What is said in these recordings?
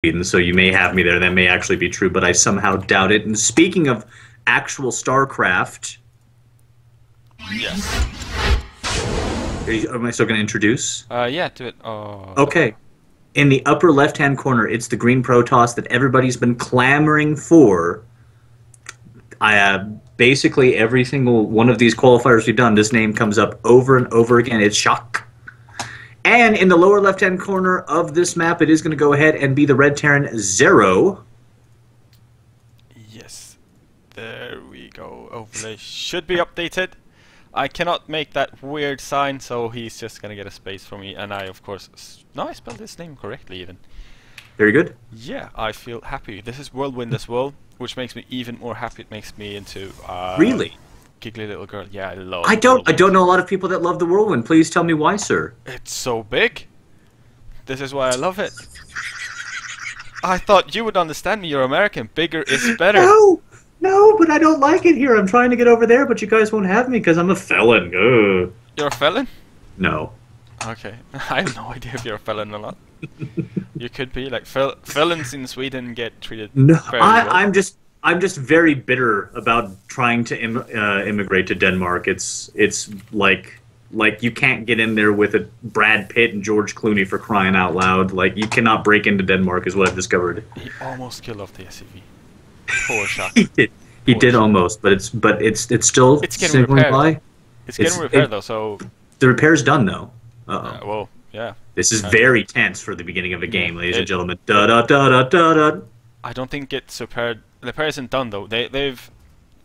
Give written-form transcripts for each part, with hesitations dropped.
Sweden, so you may have me there. That may actually be true, but I somehow doubt it. And speaking of actual Starcraft, Yes. am I still going to introduce? Yeah, do it. Oh. Okay. In the upper left-hand corner, it's the green Protoss that everybody's been clamoring for. Basically every single one of these qualifiers we've done, this name comes up over and over again. It's Sjaak. And in the lower left-hand corner of this map, it is going to go ahead and be the Red Terran Xero. Yes. There we go. Overlay should be updated. I cannot make that weird sign, so he's just gonna get a space for me. And I, of course, no, I spelled his name correctly even. Very good. Yeah, I feel happy. This is Whirlwind as well, which makes me even more happy. It makes me into really giggly little girl. Yeah, I love. I don't know a lot of people that love the Whirlwind. Please tell me why, sir. It's so big. This is why I love it. I thought you would understand me. You're American. Bigger is better. No, but I don't like it here. I'm trying to get over there, but you guys won't have me because I'm a felon. Ugh. You're a felon? No. Okay. I have no idea if you're a felon or not. You could be. Like, felons in Sweden get treated very well. I'm just very bitter about trying to immigrate to Denmark. It's like you can't get in there with a Brad Pitt and George Clooney for crying out loud. Like, you cannot break into Denmark is what I've discovered. He almost killed off the SUV. Poor Sjaak. He did almost, but it's still getting repaired. It's getting repaired though, so the repair's done though. Uh-oh. Well, yeah. This is very tense for the beginning of a game, ladies and gentlemen. Da da da da da da. I don't think it's repaired. The repair isn't done though. They've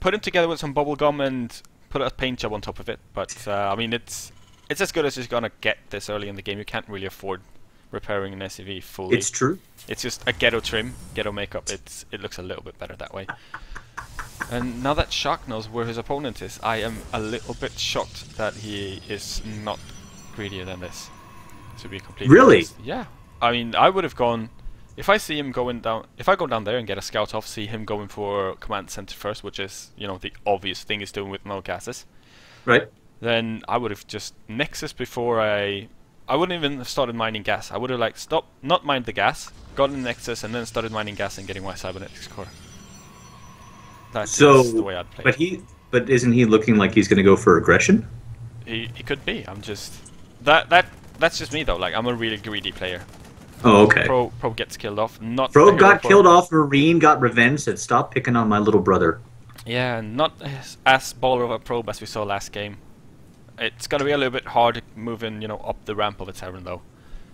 put it together with some bubble gum and put a paint job on top of it. But I mean, it's as good as it's gonna get this early in the game. You can't really afford repairing an SUV fully. It's true. It's just a ghetto trim, ghetto makeup. It looks a little bit better that way. And now that Sjaak knows where his opponent is, I am a little bit shocked that he is not greedier than this. To be completely honest. Yeah. I mean, I would have gone if I see him going down. If I go down there and get a scout off, see him going for command center first, which is the obvious thing he's doing with no gases. Right. Then I would have just Nexus before I wouldn't even have started mining gas. I would have not mined the gas, gotten Nexus, and then started mining gas and getting my cybernetics core. That's the way I'd play it. But isn't he looking like he's going to go for aggression? He could be. I'm just that's just me though. Like, I'm a really greedy player. Oh, okay. Pro gets killed off. Not Pro got killed off. Marine got revenge. Said stop picking on my little brother. Yeah, not as baller of a probe as we saw last game. It's gonna be a little bit hard moving, up the ramp of a Terran though.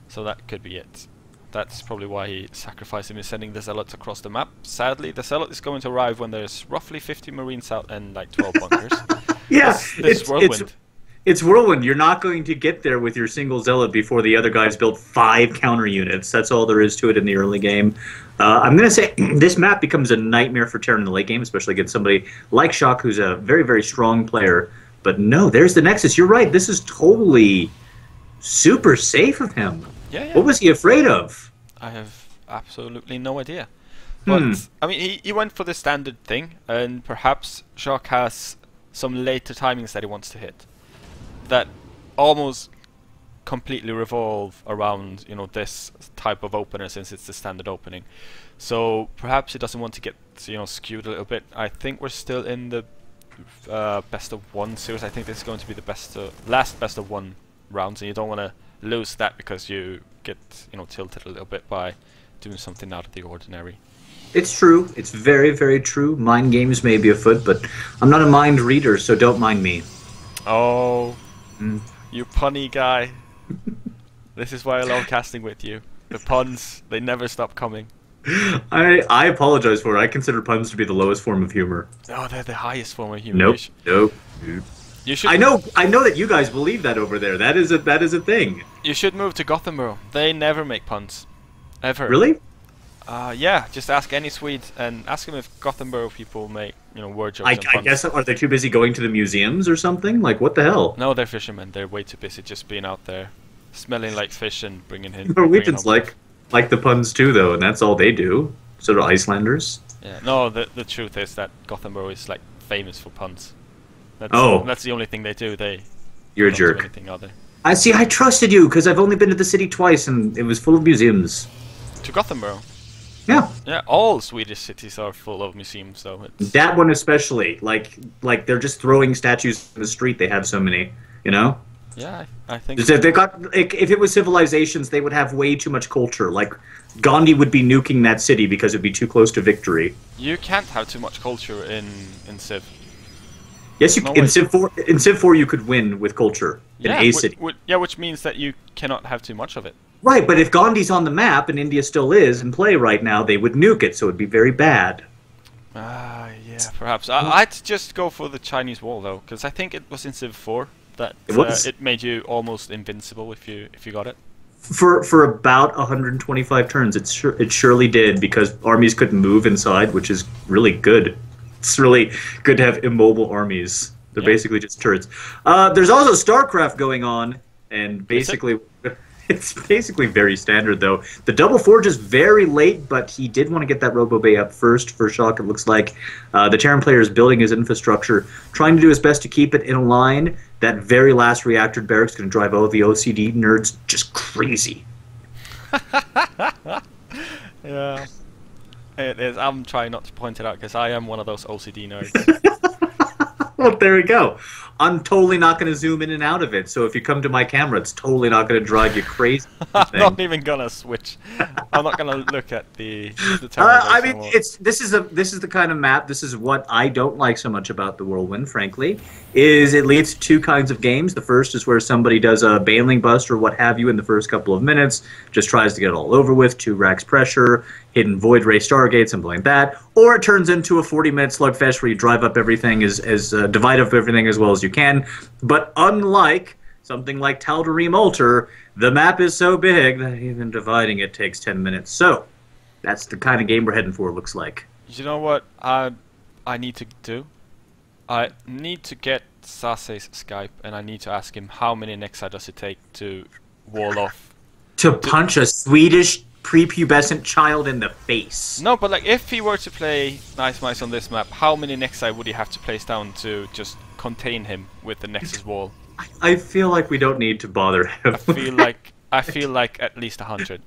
So that could be it. That's probably why he sacrificed him in sending the Zealots across the map. Sadly, the Zealot is going to arrive when there's roughly 50 Marines out and like 12 bunkers. Yeah, this Whirlwind. It's Whirlwind. You're not going to get there with your single Zealot before the other guys built 5 counter units. That's all there is to it in the early game. I'm going to say this map becomes a nightmare for Terran in the late game, especially against somebody like Sjaak, who's a very, very strong player. But no, there's the Nexus. You're right. This is totally super safe of him. Yeah. What was he afraid of? I have absolutely no idea. But, I mean, he went for the standard thing, and perhaps Sjaak has some later timings that he wants to hit that almost completely revolve around, this type of opener since it's the standard opening. So perhaps he doesn't want to get, skewed a little bit. I think we're still in the best of 1 series. I think this is going to be the last best of 1 rounds, and you don't want to lose that because you get tilted a little bit by doing something out of the ordinary. It's true. It's very, very true. Mind games may be afoot, but I'm not a mind reader, so don't mind me. Oh, you punny guy. This is why I love casting with you. The puns, they never stop coming. I apologize for it. I consider puns to be the lowest form of humor. No, they're the highest form of humor. Nope. You should. I know that you guys believe that over there. That is a thing. You should move to Gothenburg. They never make puns, ever. Really? Yeah. Just ask any Swede and ask them if Gothenburg people make word jokes and puns. I guess are they too busy going to the museums or something? Like, what the hell? No, they're fishermen. They're way too busy just being out there, smelling like fish and bringing in. Norwegians like the puns too, though, and that's all they do. So do Icelanders. Yeah. No, the truth is that Gothenburg is like famous for puns. That's the only thing they do. You're a don't jerk. do anything other. I see. I trusted you because I've only been to the city twice, and it was full of museums. To Gothenburg? Yeah. Yeah, all Swedish cities are full of museums, though. It's... That one especially. Like they're just throwing statues in the street. They have so many, you know? Yeah, I think... If they got, like, if it was civilizations, they would have way too much culture. Like, Gandhi would be nuking that city because it'd be too close to victory. You can't have too much culture in Civ. Yes, you in Civ 4. In Civ 4, you could win with culture in a city. Which means that you cannot have too much of it. Right, but if Gandhi's on the map, and India still is in play right now, they would nuke it, so it'd be very bad. Yeah, perhaps. I'd just go for the Chinese wall, though, because I think it was in Civ 4 that it made you almost invincible if you got it. For about 125 turns, it surely did, because armies couldn't move inside, which is really good. It's really good to have immobile armies. They're basically just turrets. There's also Starcraft going on, and basically... It's basically very standard, though. The double forge is very late, but he did want to get that Robo Bay up first for Sjaak, it looks like. The Terran player is building his infrastructure, trying to do his best to keep it in a line. That very last reactor barracks is going to drive all the OCD nerds just crazy. Yeah. It is. I'm trying not to point it out, because I am one of those OCD nerds. Well, there we go. I'm totally not going to zoom in and out of it, so if you come to my camera, it's totally not going to drive you crazy. I'm not even going to switch. I'm not going to look at the I mean, this is the kind of map. This is what I don't like so much about the Whirlwind, frankly, is it leads to two kinds of games. The first is where somebody does a baneling bust or what have you in the first couple of minutes, just tries to get it all over with, 2 racks pressure, hidden void ray stargates, something like that, or it turns into a 40-minute slugfest where you drive up everything divide up everything as well as you can. But unlike something like Tal'Darim Altar, the map is so big that even dividing it takes 10 minutes. So that's the kind of game we're heading for, looks like. You know what I need to do? I need to get Sase's Skype, and I need to ask him how many Nexa does it take to wall off. To punch a Swedish prepubescent child in the face. No, but like if he were to play Nice Mice on this map, how many Nexi would he have to place down to just contain him with the Nexus wall? I feel like we don't need to bother him. I feel like at least 100.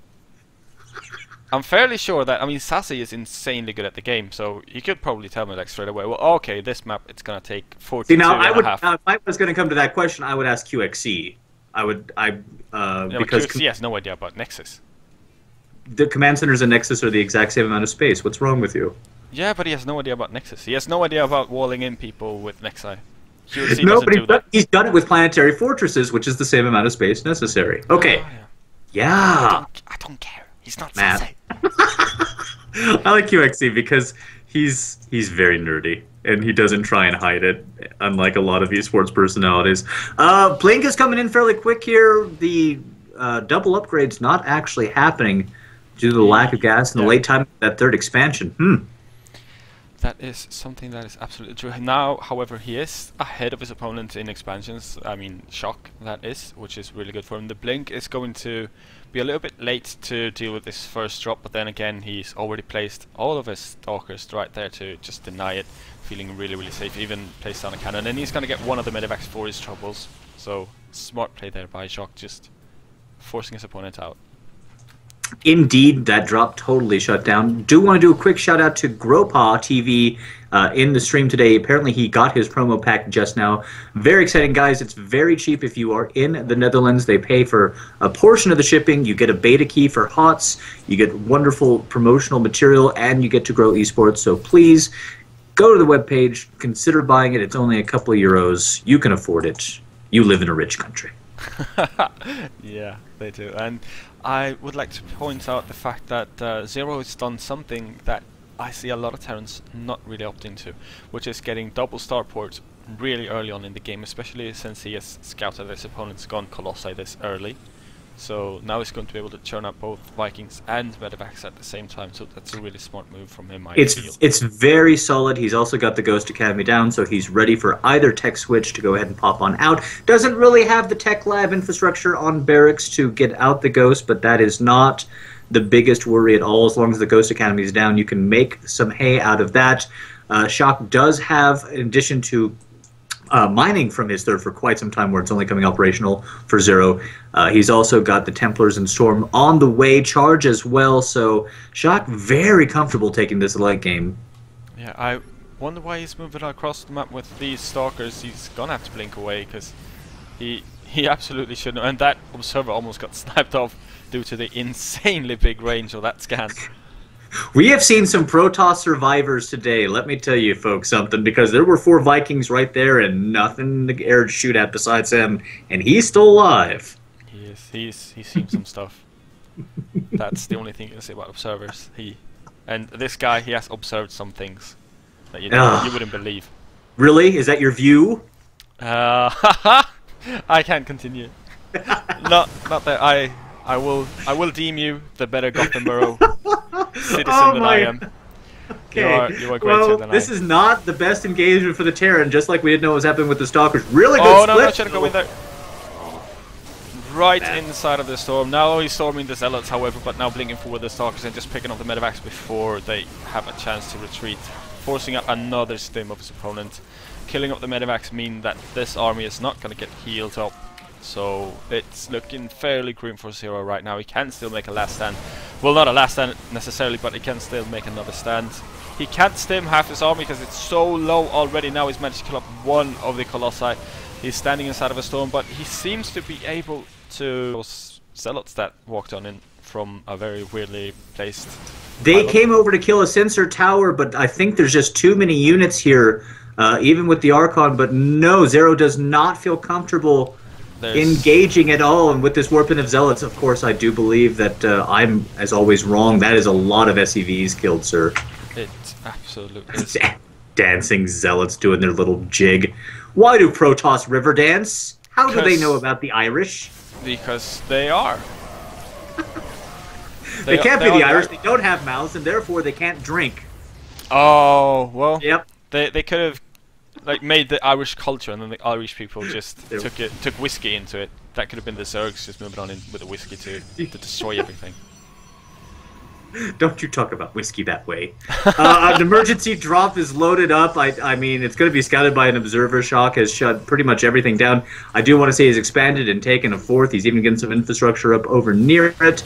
I'm fairly sure that, I mean, Sassy is insanely good at the game, so he could probably tell me like straight away, well, okay, this map it's gonna take 42 now, and a half. If I was gonna come to that question, I would ask QXC. Because QXC has no idea about Nexus. The command centers and Nexus are the exact same amount of space. What's wrong with you? Yeah, but he has no idea about Nexus. He has no idea about walling in people with Nexi. QXC No, doesn't but do that. he's done it with planetary fortresses, which is the same amount of space necessary. Okay. Oh, yeah. I don't care. He's not Matt. Sassy. I like QXC because he's very nerdy. And he doesn't try and hide it, unlike a lot of esports personalities. Blink is coming in fairly quick here. The double upgrade's not actually happening due to the lack of gas and the late time of that third expansion. That is something that is absolutely true. Now, however, he is ahead of his opponent in expansions. I mean, Sjaak, that is, which is really good for him. The Blink is going to be a little bit late to deal with this first drop, but then again, he's already placed all of his Stalkers right there to just deny it, feeling really, really safe. Even placed down a cannon, and he's going to get one of the Medivacs for his troubles. So, smart play there by Sjaak, just forcing his opponent out. Indeed, that drop totally shut down. Do want to do a quick shout out to Gropa TV in the stream today. Apparently he got his promo pack just now. Very exciting, guys. It's very cheap if you are in the Netherlands. They pay for a portion of the shipping. You get a beta key for HOTS. You get wonderful promotional material, and you get to grow esports. So please go to the webpage. Consider buying it. It's only a couple of euros. You can afford it. You live in a rich country. Yeah, they do. And I would like to point out the fact that Xero has done something that I see a lot of Terrans not really opting to, which is getting double starports really early on in the game, especially since he has scouted his opponent's gun Colossi this early. So now he's going to be able to churn out both Vikings and Medivacs at the same time, so that's a really smart move from him, I feel. It's very solid. He's also got the Ghost Academy down, so he's ready for either tech switch to go ahead and pop on out. Doesn't really have the tech lab infrastructure on barracks to get out the Ghost, but that is not the biggest worry at all. As long as the Ghost Academy is down, you can make some hay out of that. Sjaak does have, in addition to mining from his third for quite some time, where it's only coming operational for Xero. He's also got the Templars and Storm on the way, charge as well. So Sjaak very comfortable taking this late game. Yeah, I wonder why he's moving across the map with these Stalkers. He's gonna have to blink away because he absolutely shouldn't. And that Observer almost got sniped off due to the insanely big range of that scan. We have seen some Protoss survivors today, let me tell you folks something, because there were 4 Vikings right there and nothing to air to shoot at besides him, and he's still alive. He is. He's seen some stuff. That's the only thing you can say about observers. And this guy, he has observed some things that you wouldn't believe. Really? Is that your view? I can't continue. not that I will deem you the better Gothenburg citizen than I am. Okay. You are greater than this I. is not the best engagement for the Terran, just like we didn't know what was happening with the Stalkers. Really good Oh split. no, trying to go in there. Right inside of the storm. Now he's storming the Zealots, however, but now blinking forward the Stalkers and just picking up the Medivacs before they have a chance to retreat, forcing up another stim of his opponent. Killing up the Medivacs mean that this army is not going to get healed up. So it's looking fairly grim for Xero right now. He can still make a last stand. Well, not a last stand necessarily, but he can still make another stand. He can't stim half his army because it's so low already. Now he's managed to kill up one of the Colossi. He's standing inside of a storm, but he seems to be able to... Those Zealots that walked on in from a very weirdly placed... They came over to kill a sensor tower, but I think there's just too many units here, even with the Archon. But no, Xero does not feel comfortable engaging at all, and with this Warpin of Zealots, of course, I do believe that I'm, as always, wrong. That is a lot of SCVs killed, sir. It absolutely is. Dancing Zealots doing their little jig. Why do Protoss river dance? How do they know about the Irish? Because they are. They can't be the Irish. They don't have mouths, and therefore they can't drink. Oh, well. Yep. They could have made the Irish culture, and then the Irish people just took whiskey into it. That could have been the Zergs just moving on in with the whiskey to destroy everything. Don't you talk about whiskey that way. An emergency drop is loaded up. I mean, it's going to be scouted by an observer. Sjaak has shut pretty much everything down. I do want to say he's expanded and taken a 4th. He's even getting some infrastructure up over near it,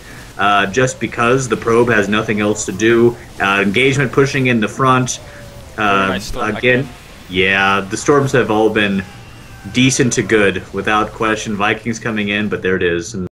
just because the probe has nothing else to do. Engagement pushing in the front. Again, yeah, the storms have all been decent to good, without question. Vikings coming in, but there it is. And